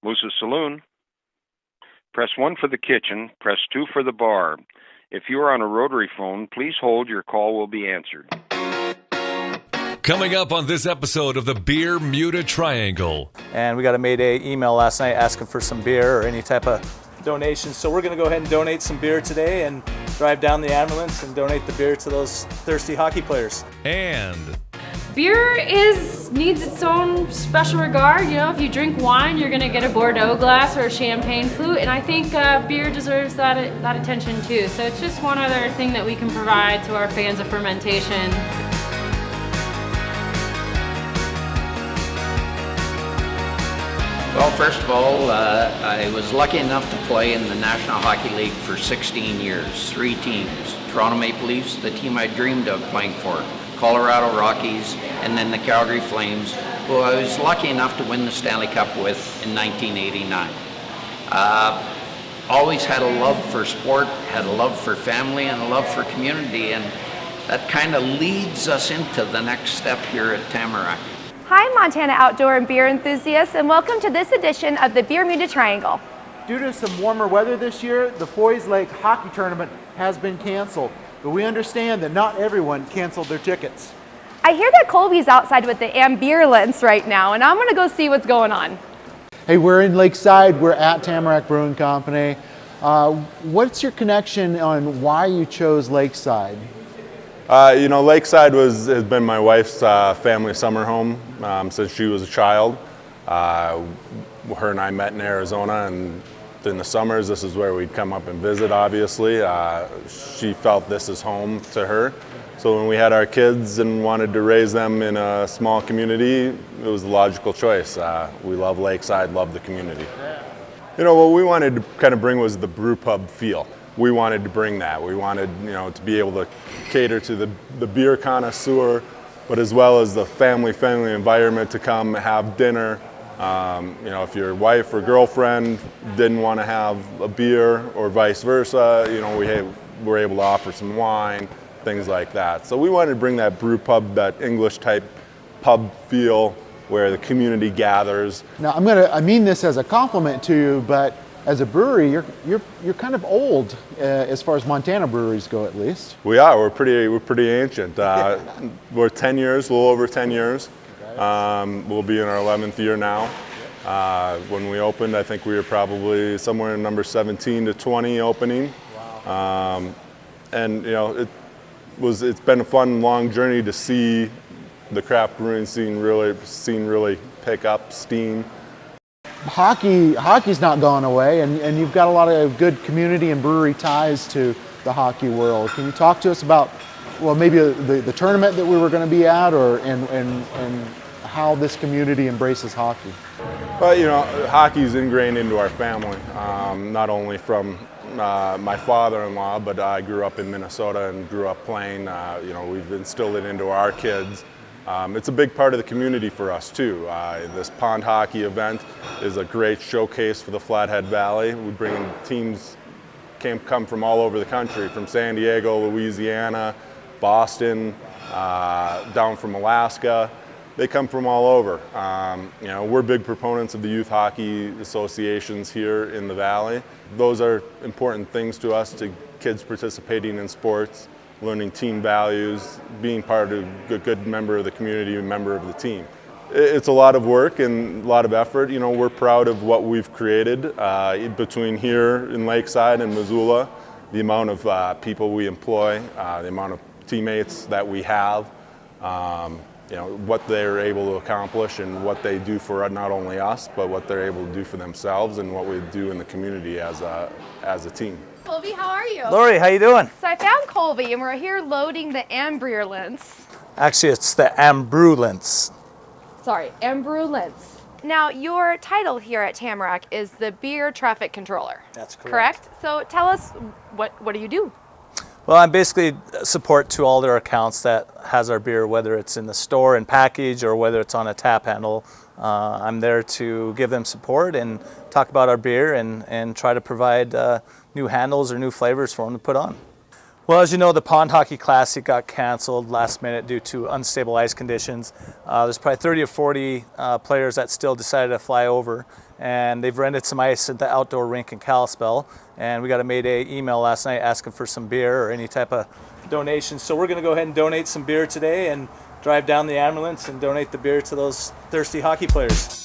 Moose's Saloon. Press 1 for the kitchen. Press 2 for the bar. If you are on a rotary phone, please hold. Your call will be answered. Coming up on this episode of the Beer Muta Triangle. And we got a Mayday email last night asking for some beer or any type of donations. So we're going to go ahead and donate some beer today and drive down the ambulance and donate the beer to those thirsty hockey players. And beer needs its own special regard. You know, if you drink wine, you're gonna get a Bordeaux glass or a champagne flute, and I think beer deserves that attention too. So it's just one other thing that we can provide to our fans of fermentation. Well, first of all, I was lucky enough to play in the National Hockey League for 16 years, 3 teams. Toronto Maple Leafs, the team I dreamed of playing for, Colorado Rockies, and then the Calgary Flames, who I was lucky enough to win the Stanley Cup with in 1989. Always had a love for sport, had a love for family, and a love for community, and that kind of leads us into the next step here at Tamarack. Hi, Montana outdoor and beer enthusiasts, and welcome to this edition of the Beer Muta Triangle. Due to some warmer weather this year, the Foys Lake Hockey Tournament has been canceled, but we understand that not everyone canceled their tickets. I hear that Colby's outside with the ambulance right now, and I'm gonna go see what's going on. Hey, we're in Lakeside. We're at Tamarack Brewing Company. What's your connection on why you chose Lakeside? Lakeside has been my wife's family summer home since she was a child. Her and I met in Arizona, and in the summers, this is where we'd come up and visit, obviously. She felt this is home to her. So when we had our kids and wanted to raise them in a small community, it was a logical choice. We love Lakeside, love the community. What we wanted to kind of bring was the brew pub feel. We wanted to bring that. We wanted, to be able to cater to the beer connoisseur, but as well as the family-friendly environment to come have dinner. If your wife or girlfriend didn't want to have a beer or vice versa, we were able to offer some wine, things like that. So we wanted to bring that brew pub, that English type pub feel where the community gathers. Now, I mean this as a compliment to you, but as a brewery, you're kind of old as far as Montana breweries go, at least. We are. We're pretty ancient. We're 10 years, a little over 10 years. We'll be in our 11th year now. When we opened, I think we were probably somewhere in number 17 to 20 opening. Wow. It's been a fun, long journey to see the craft brewing scene really pick up steam. Hockey's not gone away, and you've got a lot of good community and brewery ties to the hockey world. Can you talk to us about, maybe the tournament that we were going to be at, and how this community embraces hockey? Well, hockey's ingrained into our family, not only from my father-in-law, but I grew up in Minnesota and grew up playing. We've instilled it into our kids. It's a big part of the community for us too. This pond hockey event is a great showcase for the Flathead Valley. We bring in teams come from all over the country, from San Diego, Louisiana, Boston, down from Alaska. They come from all over. We're big proponents of the youth hockey associations here in the Valley. Those are important things to us, to kids participating in sports, learning team values, being part of a good member of the community, a member of the team. It's a lot of work and a lot of effort. We're proud of what we've created between here in Lakeside and Missoula, the amount of people we employ, the amount of teammates that we have, what they're able to accomplish and what they do for not only us, but what they're able to do for themselves and what we do in the community as a team. Colby, how are you? Lori, how you doing? So I found Colby, and we're here loading the ambulance. Actually, it's the ambulance. Sorry, ambulance. Now, your title here at Tamarack is the Beer Traffic Controller. That's correct. So tell us, what do you do? Well, I'm basically support to all their accounts that has our beer, whether it's in the store and package or whether it's on a tap handle. I'm there to give them support and talk about our beer and try to provide new handles or new flavors for them to put on. Well, as you know, the Pond Hockey Classic got canceled last minute due to unstable ice conditions. There's probably 30 or 40 players that still decided to fly over, and they've rented some ice at the outdoor rink in Kalispell. And we got a Mayday email last night asking for some beer or any type of donation. So we're going to go ahead and donate some beer today and drive down the ambulance and donate the beer to those thirsty hockey players.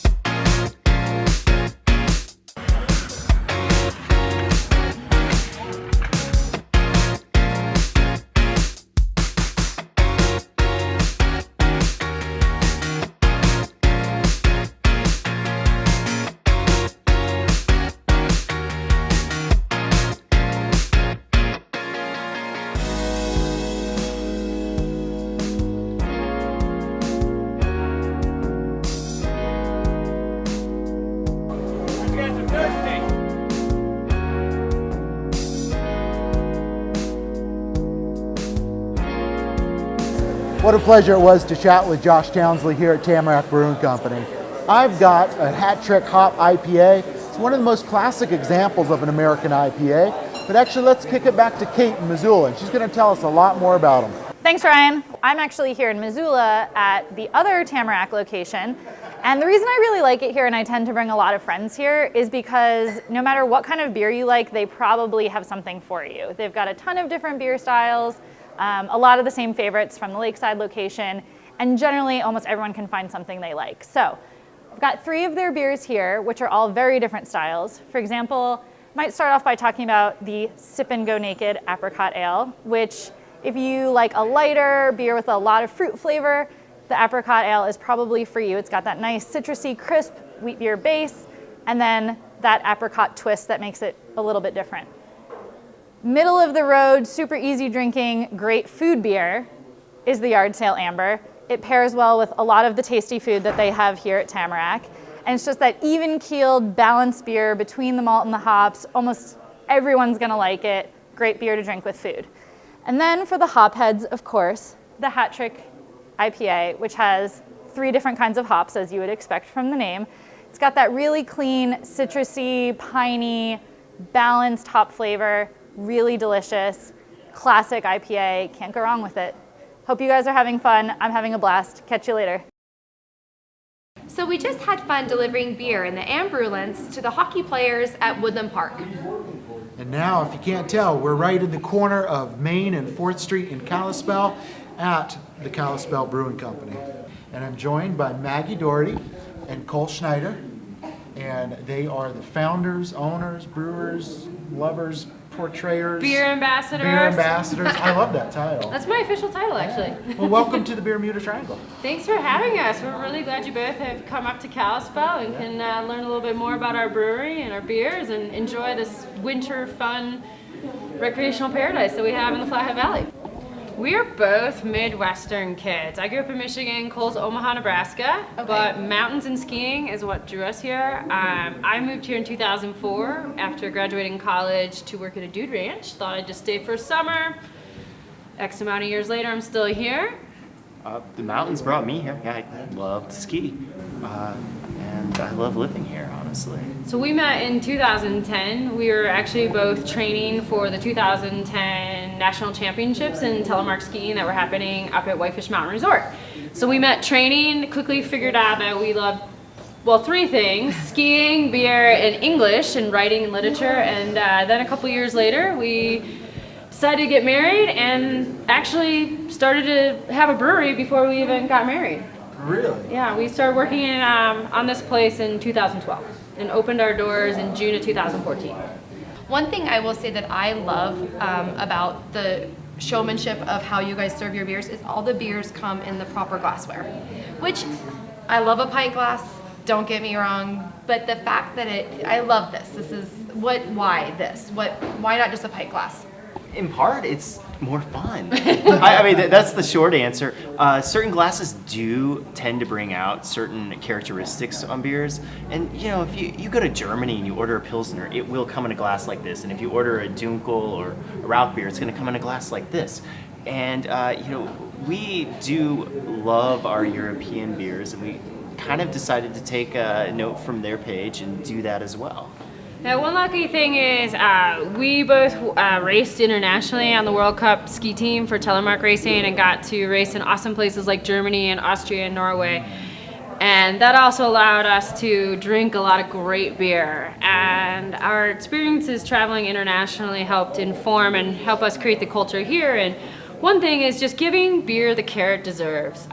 What a pleasure it was to chat with Josh Townsley here at Tamarack Brewing Company. I've got a Hat Trick Hop IPA. It's one of the most classic examples of an American IPA. But actually, let's kick it back to Kate in Missoula, and she's going to tell us a lot more about them. Thanks, Ryan. I'm actually here in Missoula at the other Tamarack location. And the reason I really like it here, and I tend to bring a lot of friends here, is because no matter what kind of beer you like, they probably have something for you. They've got a ton of different beer styles, a lot of the same favorites from the Lakeside location, and generally almost everyone can find something they like. So I've got 3 of their beers here, which are all very different styles. For example, might start off by talking about the Sip and Go Naked Apricot Ale, which if you like a lighter beer with a lot of fruit flavor, the Apricot Ale is probably for you. It's got that nice citrusy, crisp wheat beer base, and then that apricot twist that makes it a little bit different. Middle of the road, super easy drinking, great food beer is the Yard Sale Amber. It pairs well with a lot of the tasty food that they have here at Tamarack. And it's just that even-keeled, balanced beer between the malt and the hops. Almost everyone's gonna like it. Great beer to drink with food. And then for the hop heads, of course, the Hat Trick IPA, which has 3 different kinds of hops, as you would expect from the name. It's got that really clean, citrusy, piney, balanced hop flavor. Really delicious, classic IPA. Can't go wrong with it. Hope you guys are having fun. I'm having a blast. Catch you later. So we just had fun delivering beer in the ambulance to the hockey players at Woodland Park. And now, if you can't tell, we're right in the corner of Main and 4th Street in Kalispell at the Kalispell Brewing Company. And I'm joined by Maggie Doherty and Cole Schneider. And they are the founders, owners, brewers, lovers, portrayers. Beer ambassadors. Beer ambassadors. I love that title. That's my official title, actually. Well, welcome to the Bermuda Triangle. Thanks for having us. We're really glad you both have come up to Kalispell and can learn a little bit more about our brewery and our beers and enjoy this winter fun recreational paradise that we have in the Flathead Valley. We're both Midwestern kids. I grew up in Michigan, Cole's Omaha, Nebraska, but mountains and skiing is what drew us here. I moved here in 2004 after graduating college to work at a dude ranch. Thought I'd just stay for summer. X amount of years later, I'm still here. The mountains brought me here. Yeah, I love to ski, and I love living here, honestly. So we met in 2010. We were actually both training for the 2010 National Championships in telemark skiing that were happening up at Whitefish Mountain Resort. So we met training, quickly figured out that we loved, well, 3 things: skiing, beer, and English, and writing and literature. And then a couple years later, we decided to get married and actually started to have a brewery before we even got married. Really? Yeah, we started working on this place in 2012 and opened our doors in June of 2014. One thing I will say that I love about the showmanship of how you guys serve your beers is all the beers come in the proper glassware, which I love a pint glass, don't get me wrong, but the fact that I love this. This is, why this? Why not just a pint glass? In part, it's more fun. I mean, that's the short answer. Certain glasses do tend to bring out certain characteristics on beers. And, you know, if you go to Germany and you order a Pilsner, it will come in a glass like this. And if you order a Dunkel or a Rauch beer, it's going to come in a glass like this. And, you know, we do love our European beers, and we kind of decided to take a note from their page and do that as well. Yeah, one lucky thing is we both raced internationally on the World Cup ski team for Telemark Racing and got to race in awesome places like Germany and Austria and Norway. And that also allowed us to drink a lot of great beer. And our experiences traveling internationally helped inform and help us create the culture here. And one thing is just giving beer the care it deserves.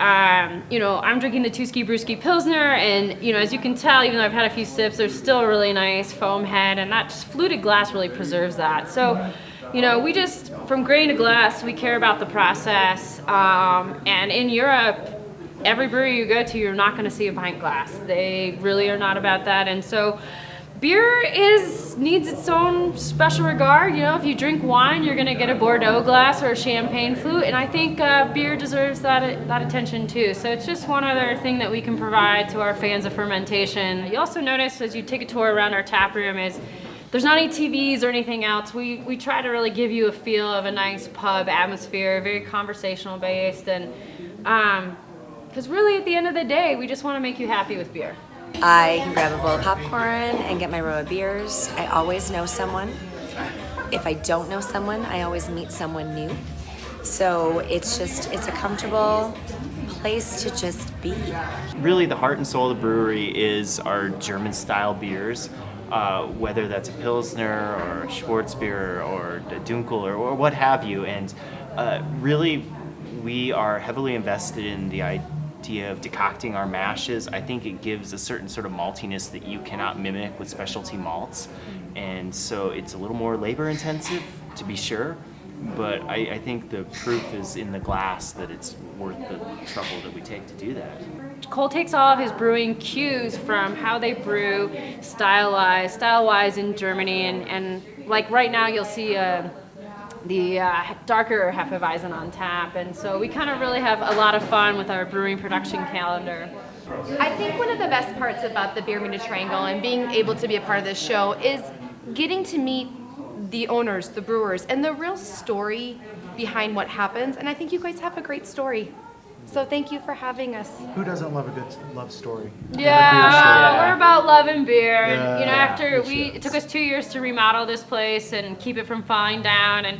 You know, I'm drinking the Tooski Brewski Pilsner, and you know, as you can tell, even though I've had a few sips, there's still a really nice foam head, and that just fluted glass really preserves that. So, you know, we just, from grain to glass, we care about the process. And in Europe, every brewery you go to, you're not going to see a pint glass. They really are not about that, and so beer needs its own special regard. You know, if you drink wine, you're going to get a Bordeaux glass or a champagne flute, and I think beer deserves that attention too. So it's just one other thing that we can provide to our fans of fermentation. You also notice as you take a tour around our tap room is there's not any TVs or anything else. We try to really give you a feel of a nice pub atmosphere, very conversational based, and because really at the end of the day, we just want to make you happy with beer. I can grab a bowl of popcorn and get my row of beers. I always know someone. If I don't know someone, I always meet someone new. So it's a comfortable place to just be. Really, the heart and soul of the brewery is our German-style beers, whether that's a Pilsner or a Schwarzbier or a Dunkel or what have you. And really, we are heavily invested in the idea of decocting our mashes. I think it gives a certain sort of maltiness that you cannot mimic with specialty malts. And so it's a little more labor intensive, to be sure, but I think the proof is in the glass that it's worth the trouble that we take to do that. Cole takes all of his brewing cues from how they brew, style-wise in Germany, and like right now you'll see the darker Hefeweizen on tap, and so we kind of really have a lot of fun with our brewing production calendar. I think one of the best parts about the Beer Muta Triangle and being able to be a part of this show is getting to meet the owners, the brewers, and the real story behind what happens, and I think you guys have a great story. So thank you for having us. Who doesn't love a good love story? Yeah, we're about love and beer. And, you know, Yeah, it took us 2 years to remodel this place and keep it from falling down. And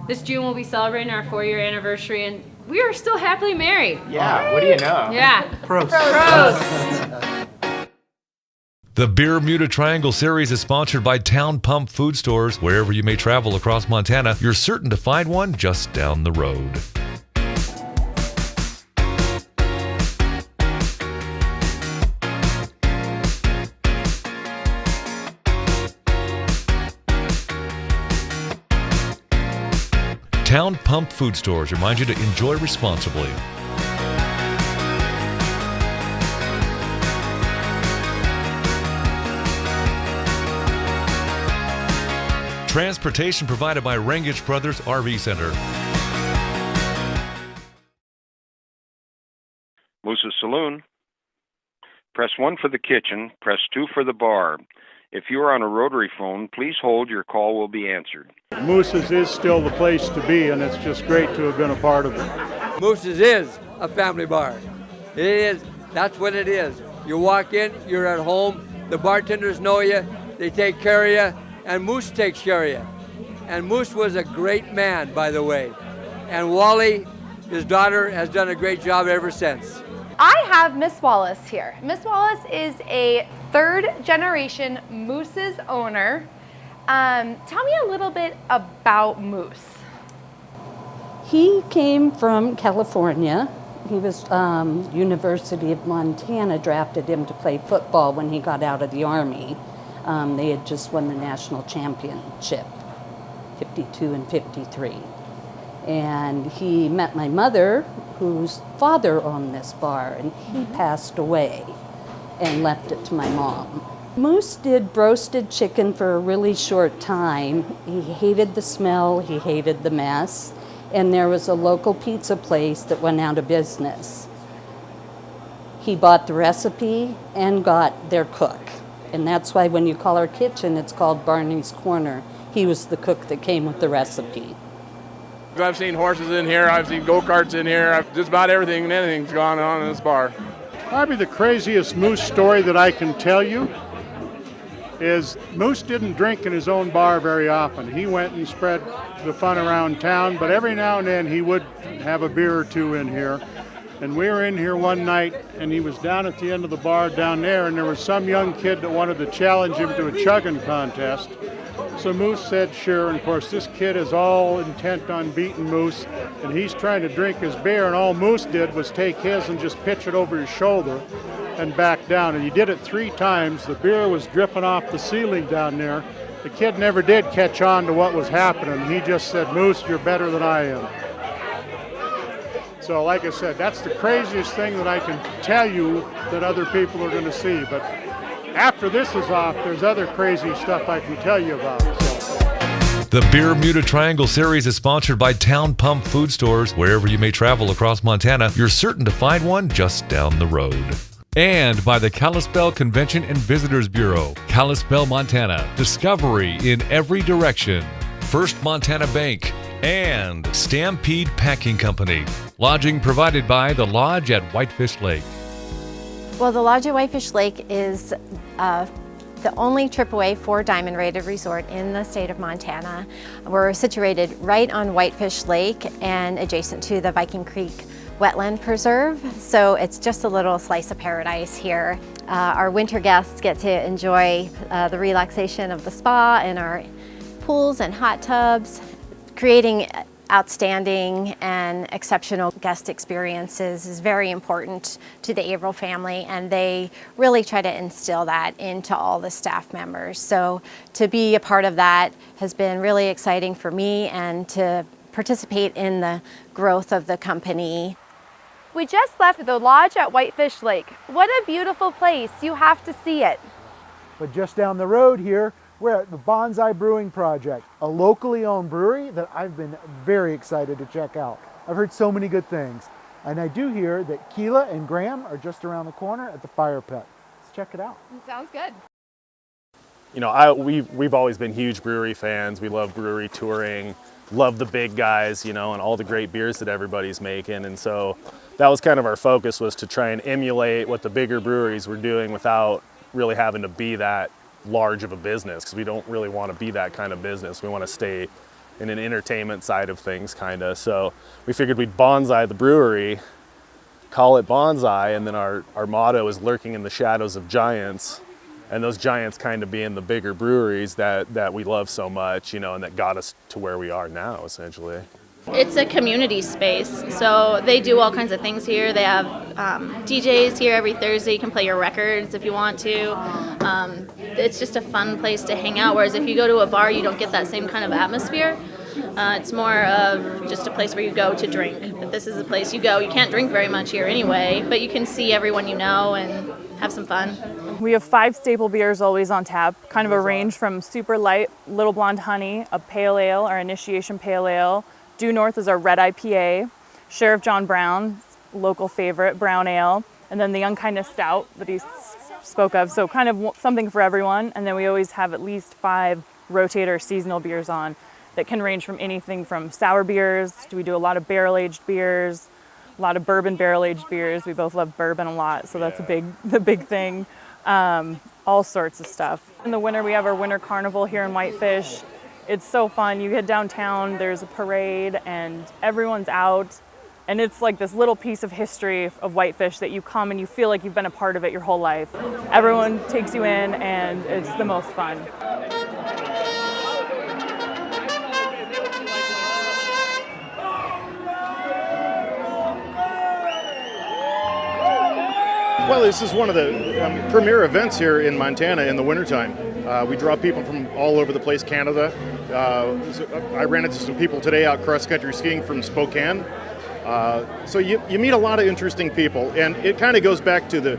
this June we'll be celebrating our 4-year anniversary, and we are still happily married. Yeah, what do you know? Yeah. Prost. The Beer Muta Triangle series is sponsored by Town Pump Food Stores. Wherever you may travel across Montana, you're certain to find one just down the road. Town Pump Food Stores remind you to enjoy responsibly. Transportation provided by Rangich Brothers RV Center. Moose's Saloon. Press 1 for the kitchen. Press 2 for the bar. If you are on a rotary phone, please hold. Your call will be answered. Moose's is still the place to be, and it's just great to have been a part of it. Moose's is a family bar. It is. That's what it is. You walk in, you're at home. The bartenders know you. They take care of you, and Moose takes care of you. And Moose was a great man, by the way. And Wally, his daughter, has done a great job ever since. I have Miss Wallace here. Miss Wallace is a third-generation Moose's owner. Tell me a little bit about Moose. He came from California. He was University of Montana drafted him to play football when he got out of the Army. They had just won the national championship, 52 and 53. And he met my mother, whose father owned this bar, and he passed away and left it to my mom. Moose did roasted chicken for a really short time. He hated the smell, he hated the mess, and there was a local pizza place that went out of business. He bought the recipe and got their cook, and that's why when you call our kitchen, it's called Barney's Corner. He was the cook that came with the recipe. I've seen horses in here, I've seen go-karts in here, just about everything and anything's gone on in this bar. Probably the craziest Moose story that I can tell you is Moose didn't drink in his own bar very often. He went and spread the fun around town, but every now and then he would have a beer or two in here. And we were in here one night, and he was down at the end of the bar down there, and there was some young kid that wanted to challenge him to a chugging contest. So Moose said sure, and of course this kid is all intent on beating Moose, and he's trying to drink his beer, and all Moose did was take his and just pitch it over his shoulder and back down. And he did it 3 times. The beer was dripping off the ceiling down there. The kid never did catch on to what was happening. He just said, "Moose, you're better than I am." So like I said, that's the craziest thing that I can tell you that other people are going to see. But after this is off, there's other crazy stuff I can tell you about. The Bermuda Triangle Series is sponsored by Town Pump Food Stores. Wherever you may travel across Montana, you're certain to find one just down the road. And by the Kalispell Convention and Visitors Bureau, Kalispell, Montana. Discovery in every direction. First Montana Bank and Stampede Packing Company. Lodging provided by the Lodge at Whitefish Lake. Well, the Lodge at Whitefish Lake is the only AAA 4 diamond rated resort in the state of Montana. We're situated right on Whitefish Lake and adjacent to the Viking Creek Wetland Preserve, so it's just a little slice of paradise here. Our winter guests get to enjoy the relaxation of the spa and our pools and hot tubs, creating outstanding and exceptional guest experiences is very important to the Averill family, and they really try to instill that into all the staff members. So to be a part of that has been really exciting for me, and to participate in the growth of the company. We just left the Lodge at Whitefish Lake. What a beautiful place. You have to see it. But just down the road here, we're at the Bonsai Brewing Project, a locally owned brewery that I've been very excited to check out. I've heard so many good things. And I do hear that Keela and Graham are just around the corner at the Fire Pit. Let's check it out. Sounds good. You know, we've always been huge brewery fans. We love brewery touring, love the big guys, you know, and all the great beers that everybody's making. And so that was kind of our focus, was to try and emulate what the bigger breweries were doing without really having to be that large of a business, because we don't really want to be that kind of business. We want to stay in an entertainment side of things, kind of. So we figured we'd bonsai the brewery, call it Bonsai, and then our motto is lurking in the shadows of giants, and those giants kind of being the bigger breweries that we love so much, you know, and that got us to where we are now, essentially. It's a community space, so they do all kinds of things here. They have DJs here every Thursday. You can play your records if you want to. It's just a fun place to hang out, whereas if you go to a bar, you don't get that same kind of atmosphere. It's more of just a place where you go to drink. But this is a place you go. You can't drink very much here anyway, but you can see everyone you know and have some fun. We have 5 staple beers always on tap, kind of a range from super light, Little Blonde Honey, a pale ale, our initiation pale ale. Due North is our red IPA, Sheriff John Brown, local favorite, brown ale, and then the Young Kindness Stout that he spoke of. So kind of something for everyone. And then we always have at least 5 rotator seasonal beers on that can range from anything from sour beers. We do a lot of barrel-aged beers, a lot of bourbon barrel-aged beers. We both love bourbon a lot, so that's the big thing. All sorts of stuff. In the winter, we have our winter carnival here in Whitefish. It's so fun. You get downtown, there's a parade, and everyone's out. And it's like this little piece of history of Whitefish that you come and you feel like you've been a part of it your whole life. Everyone takes you in, and it's the most fun. Well, this is one of the premier events here in Montana in the wintertime. We draw people from all over the place, Canada. I ran into some people today out cross-country skiing from Spokane. So you meet a lot of interesting people, and it kind of goes back to the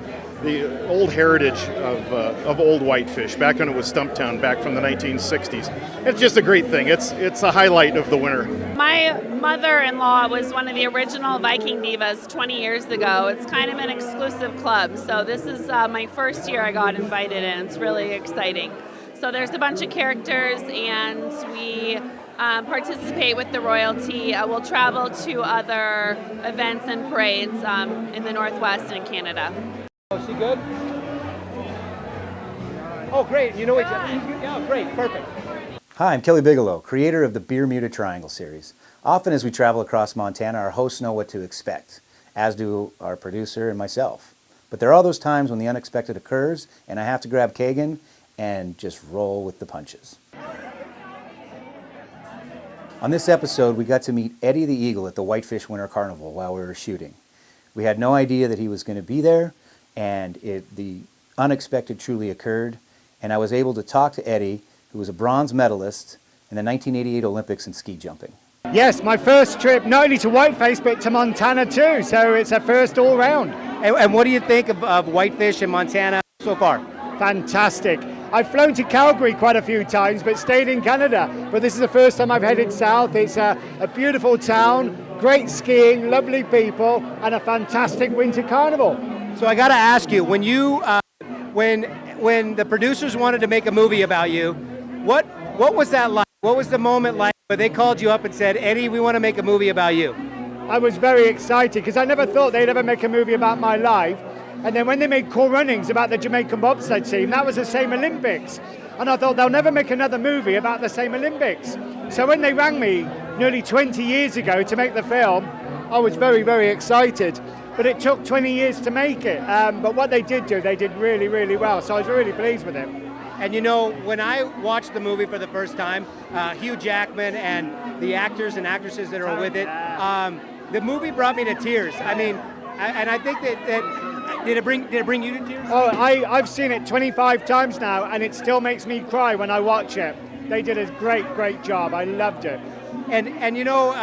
old heritage of Old Whitefish, back when it was Stumptown, back from the 1960s. It's just a great thing. It's a highlight of the winter. My mother-in-law was one of the original Viking Divas 20 years ago. It's kind of an exclusive club, so this is my first year I got invited in. It's really exciting. So there's a bunch of characters, and we participate with the royalty. We'll travel to other events and parades in the Northwest and in Canada. Oh, is she good? Oh, great. You know each other. Yeah, great. Perfect. Hi, I'm Kelly Bigelow, creator of the Beer Muta Triangle series. Often as we travel across Montana, our hosts know what to expect, as do our producer and myself. But there are those times when the unexpected occurs, and I have to grab Kagan and just roll with the punches. On this episode, we got to meet Eddie the Eagle at the Whitefish Winter Carnival while we were shooting. We had no idea that he was going to be there, and the unexpected truly occurred, and I was able to talk to Eddie, who was a bronze medalist in the 1988 Olympics in ski jumping. Yes, my first trip not only to Whitefish but to Montana too, so it's a first all round. And what do you think of Whitefish in Montana so far? Fantastic. I've flown to Calgary quite a few times but stayed in Canada, but this is the first time I've headed south. It's a beautiful town, great skiing, lovely people, and a fantastic winter carnival. So I got to ask you, when you when the producers wanted to make a movie about you, what was that like? What was the moment like where they called you up and said, Eddie, we want to make a movie about you? I was very excited because I never thought they'd ever make a movie about my life. And then when they made Cool Runnings about the Jamaican bobsled team, that was the same Olympics. And I thought they'll never make another movie about the same Olympics. So when they rang me nearly 20 years ago to make the film, I was very, very excited. But it took 20 years to make it. But what they did do, they did really, really well. So I was really pleased with it. And you know, when I watched the movie for the first time, Hugh Jackman and the actors and actresses that are with it, the movie brought me to tears. I mean, and I think that did it bring you to tears? Oh, I've seen it 25 times now, and it still makes me cry when I watch it. They did a great job. I loved it. And you know,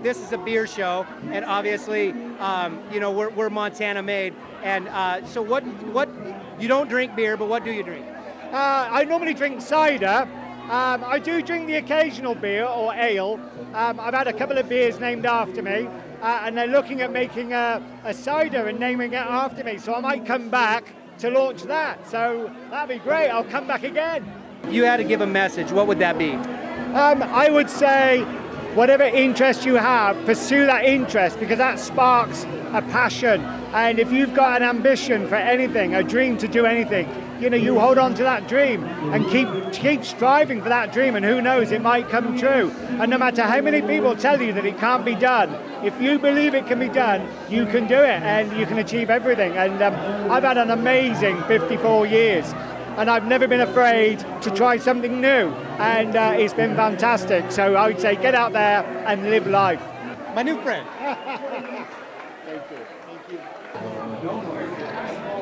this is a beer show, and obviously, we're Montana made. And so what you don't drink beer, but what do you drink? I normally drink cider. I do drink the occasional beer or ale. I've had a couple of beers named after me, and they're looking at making a cider and naming it after me. So I might come back to launch that. So that'd be great. I'll come back again. You had to give a message. What would that be? I would say, whatever interest you have, pursue that interest because that sparks a passion. And if you've got an ambition for anything, a dream to do anything, you hold on to that dream and keep striving for that dream, and who knows, it might come true. And no matter how many people tell you that it can't be done, if you believe it can be done, you can do it and you can achieve everything. And I've had an amazing 54 years. And I've never been afraid to try something new, and it's been fantastic. So I would say get out there and live life. My new friend. Thank you.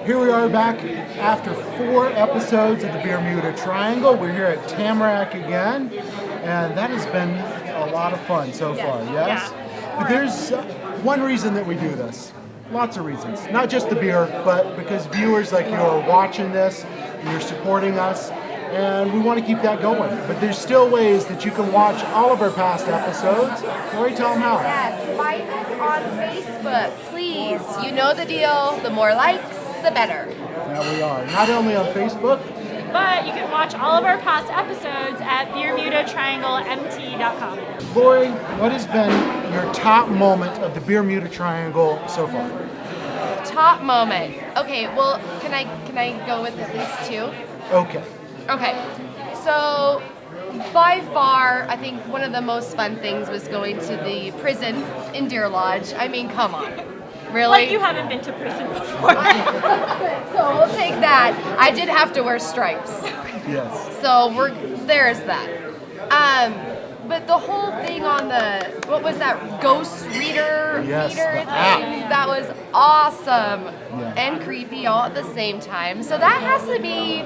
Here we are back after 4 episodes of the Beer Muta Triangle. We're here at Tamarack again, and that has been a lot of fun so far, yes? Yeah. But there's one reason that we do this. Lots of reasons. Not just the beer, but because viewers like you are watching this, you're supporting us, and we want to keep that going. But there's still ways that you can watch all of our past episodes. Lori, tell them how. Yes, find us on Facebook, please. You know the deal. The more likes, the better. There we are. Not only on Facebook, but you can watch all of our past episodes at beermutatrianglemt.com. Lori, what has been your top moment of the Beer Muta Triangle so far? Top moment. Okay, well, can I go with at least 2? Okay. So, by far, I think one of the most fun things was going to the prison in Deer Lodge. I mean, come on. Really? Like you haven't been to prison before. So we'll take that. I did have to wear stripes. Yes. So there's that. But the whole thing on what was that, ghost reader thing? That was awesome and creepy all at the same time. So that has to be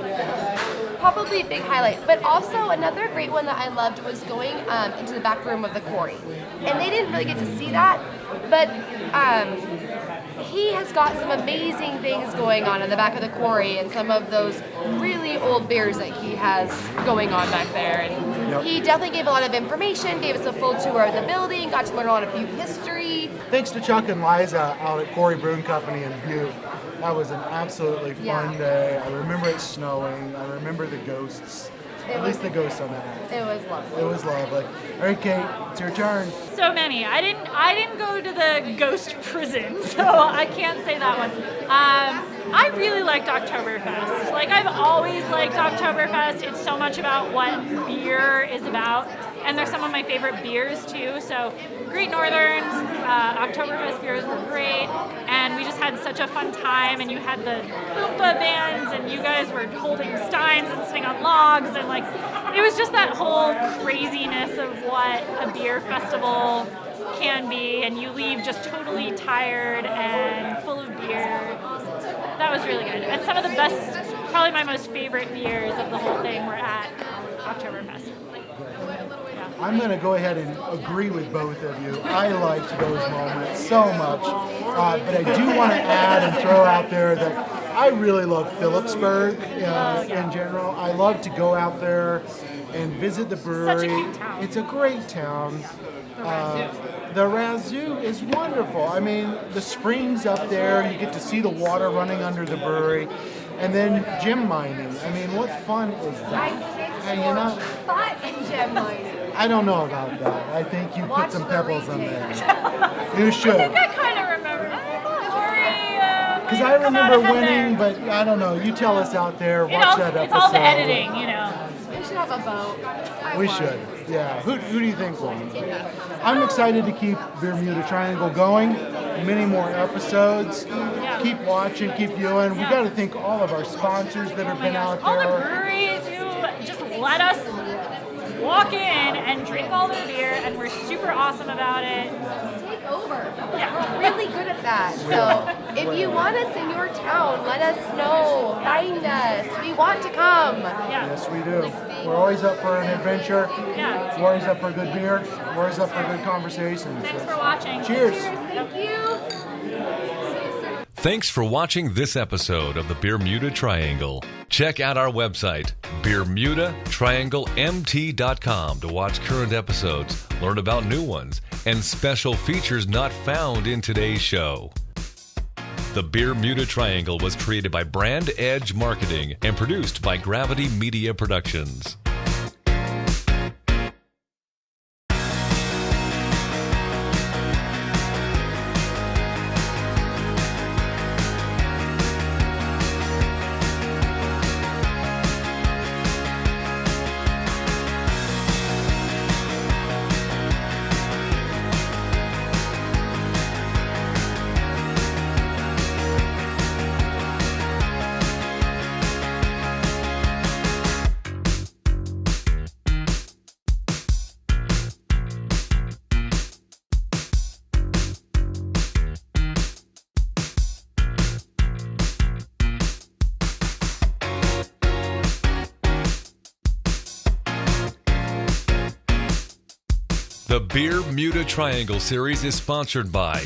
probably a big highlight. But also another great one that I loved was going into the back room of the quarry. And they didn't really get to see that, but he has got some amazing things going on in the back of the quarry and some of those really old beers that he has going on back there. And he definitely gave a lot of information, gave us a full tour of the building, got to learn a lot of Butte history. Thanks to Chuck and Liza out at Quarry Brewing Company in Butte. That was an absolutely fun day. I remember it snowing. I remember the ghosts. At least the ghosts on that night. It was lovely. It was lovely. All right, Kate, it's your turn. So many. I didn't go to the ghost prison, so I can't say that one. I really liked Oktoberfest. Like, I've always liked Oktoberfest. It's so much about what beer is about. And they're some of my favorite beers, too. So, Great Northerns, Oktoberfest beers were great. And we just had such a fun time. And you had the Oompa bands, and you guys were holding steins and sitting on logs. And, like, it was just that whole craziness of what a beer festival can be. And you leave just totally tired and full of beer. That was really good. And some of the best, probably my most favorite beers of the whole thing were at Oktoberfest. I'm going to go ahead and agree with both of you. I liked those moments so much. But I do want to add and throw out there that I really love Phillipsburg in general. I love to go out there and visit the brewery. Such a cute town. It's a great town. The Razoo is wonderful. I mean, the springs up there, you get to see the water running under the brewery. And then gem mining. I mean, what fun is that? Hanging out. in gem mining. I don't know about that. I think you put some pebbles in there. You I should. think I kind of remember. Because I remember winning, but I don't know. You tell us out there. Watch that episode. It's all the editing, you know. We should have a vote. We should. Yeah. Who do you think won? I'm excited to keep Bermuda Triangle going. Many more episodes. Keep watching, keep viewing. We got to thank all of our sponsors that have been out All the there. breweries who just let us walk in and drink all their beer, and we're super awesome about it. Take over. We're really good at that. So if you want us in your town, let us know. Find us. We want to come. Yes, we do. We're always up for an adventure. Yeah. We're always up for good beer. We're always up for good conversations. Thanks for watching. Cheers. Thank you. Thanks for watching this episode of the Bermuda Triangle. Check out our website, BermudaTriangleMT.com, to watch current episodes, learn about new ones, and special features not found in today's show. The Bermuda Triangle was created by Brand Edge Marketing and produced by Gravity Media Productions. The Bermuda Triangle series is sponsored by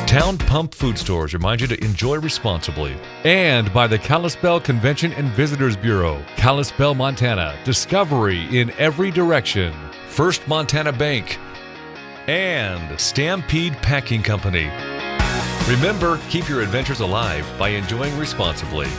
Town Pump Food Stores, remind you to enjoy responsibly, and by the Kalispell Convention and Visitors Bureau, Kalispell, Montana, discovery in every direction, First Montana Bank, and Stampede Packing Company. Remember, keep your adventures alive by enjoying responsibly.